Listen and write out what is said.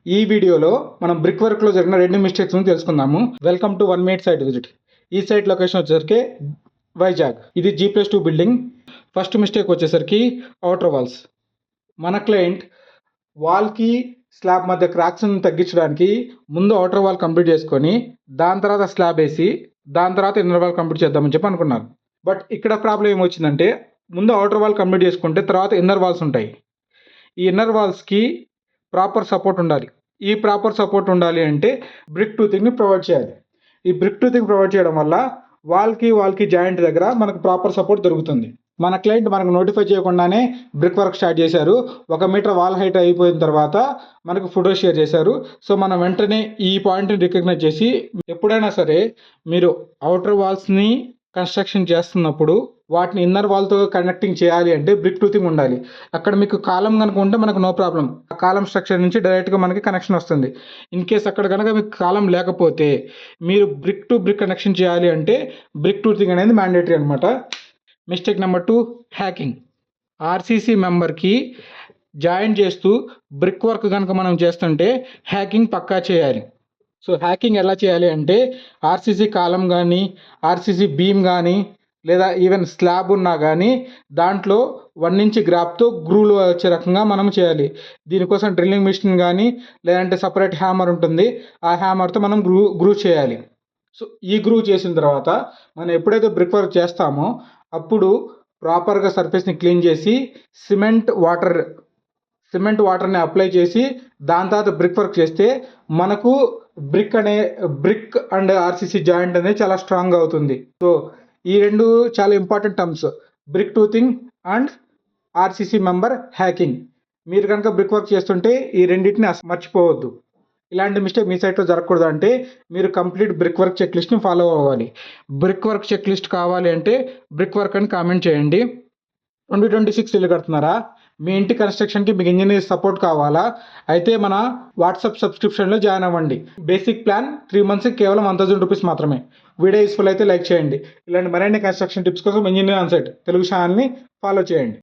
ఈ వీడియోలో మనం బ్రిక్ వర్క్లో జరిగిన 2 మిస్టేక్స్ని తెలుసుకుందాము. Welcome to 1 minute site visit. ఈ సైట్ లొకేషన్ వచ్చేసరికి వైజాగ్. ఇది G+2 బిల్డింగ్. ఫస్ట్ మిస్టేక్ వచ్చేసరికి అవుటర్ వాల్స్. మన క్లయింట్ వాల్కి స్లాబ్ మధ్య క్రాక్స్ని తగ్గించడానికి ముందు అవుటర్ వాల్ కంప్లీట్ చేసుకొని దాని తర్వాత స్లాబ్ వేసి దాని తర్వాత ఇన్నర్ వాల్ కంప్లీట్ చేద్దామని చెప్పి అనుకున్నారు. బట్ ఇక్కడ ప్రాబ్లం ఏమొచ్చిందంటే ముందు అవుటర్ వాల్ కంప్లీట్ చేసుకుంటే తర్వాత ఇన్నర్ వాల్స్ ఉంటాయి. ఈ ఇన్నర్ వాల్స్కి ప్రాపర్ సపోర్ట్ ఉండాలి. ఈ ప్రాపర్ సపోర్ట్ ఉండాలి అంటే బ్రిక్ టూతింగ్ని ప్రొవైడ్ చేయాలి. ఈ బ్రిక్ టూతింగ్ ప్రొవైడ్ చేయడం వల్ల వాల్కి జాయింట్ దగ్గర మనకు ప్రాపర్ సపోర్ట్ దొరుకుతుంది. మన క్లయింట్ మనకు నోటిఫై చేయకుండానే బ్రిక్ వర్క్ స్టార్ట్ చేశారు. 1 మీటర్ వాల్ హైట్ అయిపోయిన తర్వాత మనకు ఫోటో షేర్ చేశారు. సో మనం వెంటనే ఈ పాయింట్ని రికగ్నైజ్ చేసి ఎప్పుడైనా సరే మీరు అవుటర్ వాల్స్ని కన్స్ట్రక్షన్ చేస్తున్నప్పుడు వాటిని ఇన్నర్ వాల్తో కనెక్టింగ్ చేయాలి అంటే బ్రిక్ టూతింగ్ ఉండాలి. అక్కడ మీకు కాలం కనుక ఉంటే మనకు నో ప్రాబ్లం. ఆ కాలం స్ట్రక్చర్ నుంచి డైరెక్ట్గా మనకి కనెక్షన్ వస్తుంది. ఇన్ కేస్ అక్కడ కనుక మీకు కాలం లేకపోతే మీరు బ్రిక్ టు బ్రిక్ కనెక్షన్ చేయాలి అంటే బ్రిక్ టూతింగ్ అనేది మ్యాండేటరీ అనమాట. Mistake number 2, hacking. ఆర్సీసీ మెంబర్కి జాయిన్ చేస్తూ బ్రిక్ వర్క్ కనుక మనం చేస్తుంటే హ్యాకింగ్ పక్కా చేయాలి. సో హ్యాకింగ్ ఎలా చేయాలి అంటే ఆర్సీసీ కాలం కానీ ఆర్సీసీ బీమ్ కానీ లేదా ఈవెన్ స్లాబ్ ఉన్నా కానీ దాంట్లో 1 ఇంచ్ గ్రాప్తో గ్రూలు వచ్చే రకంగా మనం చేయాలి. దీనికోసం డ్రిల్లింగ్ మిషన్ కానీ లేదంటే సపరేట్ హ్యామర్ ఉంటుంది. ఆ హ్యామర్తో మనం గ్రూ చేయాలి. సో ఈ గ్రూ చేసిన తర్వాత మనం ఎప్పుడైతే బ్రిక్ వర్క్ చేస్తామో అప్పుడు ప్రాపర్గా సర్ఫేస్ని క్లీన్ చేసి సిమెంట్ వాటర్ని అప్లై చేసి దాని తర్వాత బ్రిక్ వర్క్ చేస్తే మనకు బ్రిక్ అండ్ ఆర్సీసీ జాయింట్ అనేది చాలా స్ట్రాంగ్ అవుతుంది. సో ఈ 2 చాలా important terms, brick toothing and RCC member hacking. మీరు కనుక బ్రిక్ వర్క్ చేస్తుంటే ఈ రెండింటిని మర్చిపోవద్దు. ఇలాంటి మిస్టేక్ మీ సైట్లో జరగకూడదు అంటే మీరు కంప్లీట్ బ్రిక్ వర్క్ చెక్ లిస్ట్ని ఫాలో అవ్వాలి. బ్రిక్ వర్క్ చెక్ లిస్ట్ కావాలి అంటే బ్రిక్ వర్క్ అని కామెంట్ చేయండి. 2026 ఇల్లు కడుతున్నారా? మీ ఇంటి కన్స్ట్రక్షన్కి మీకు ఇంజనీర్ సపోర్ట్ కావాలా? అయితే మన వాట్సాప్ సబ్స్క్రిప్షన్లో జాయిన్ అవ్వండి. బేసిక్ ప్లాన్ 3 monthsకి కేవలం 1000 రూపీస్ మాత్రమే. వీడియో యూస్ఫుల్ అయితే లైక్ చేయండి. ఇలాంటి మరిన్ని కన్స్ట్రక్షన్ టిప్స్ కోసం ఇంజనీర్ ఆన్ సైట్ తెలుగు ఛానల్ని ఫాలో చేయండి.